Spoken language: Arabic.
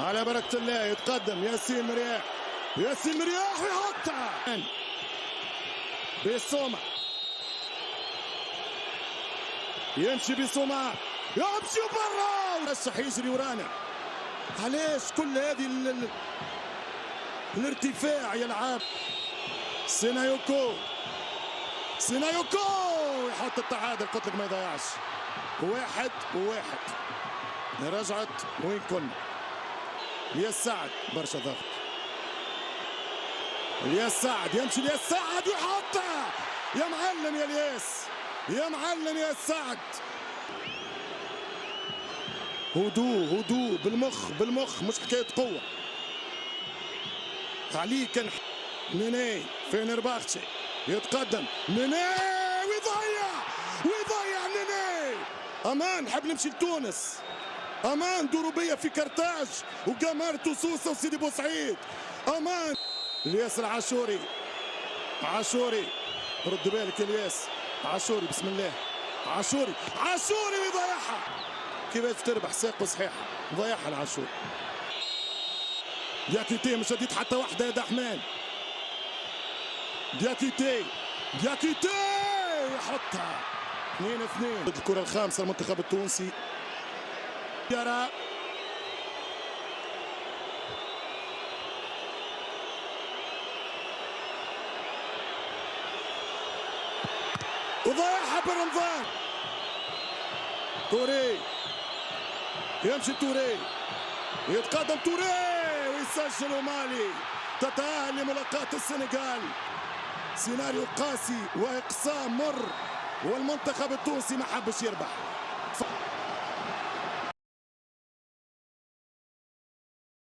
على بركة الله يتقدم ياسين مرياح. ياسين مرياح ويحطها بسومة. يمشي بسومة يمشي برا ورشح يجري ورانا. علاش كل هذه الارتفاع يلعب سينايوكو. سينايوكو يحط التعادل. قلت لك ما يضيعش. 1-1 رجعت وين كنا. الياس سعد برشا ضغط. الياس سعد يمشي. الياس سعد ويحطها. يا معلم يا الياس يا معلم يا سعد. هدوء بالمخ مش حكايه قوه. عليه كان نيني فينرباختشي يتقدم. نيني ويضيع نيني. امان حب نمشي لتونس. امان دوروا بيا في كرتاج وقمرت وسوسه وسيدي بوسعيد. امان الياس العاشوري. عاشوري رد بالك يا الياس. عاشوري بسم الله. عاشوري ويضيعها. كيفاش تربح ساق صحيحه. ضيعها العاشوري. دياكيتي مش هديت حتى واحده يا دحمان. دياكيتي يحطها. 2-2. الكره الخامسه المنتخب التونسي. يرى وضيعها برمضان. توري يمشي. توري يتقدم. توري ويسجل. مالي تتأهل لملاقاة السنغال. سيناريو قاسي واقصاء مر والمنتخب التونسي ما حبش يربح.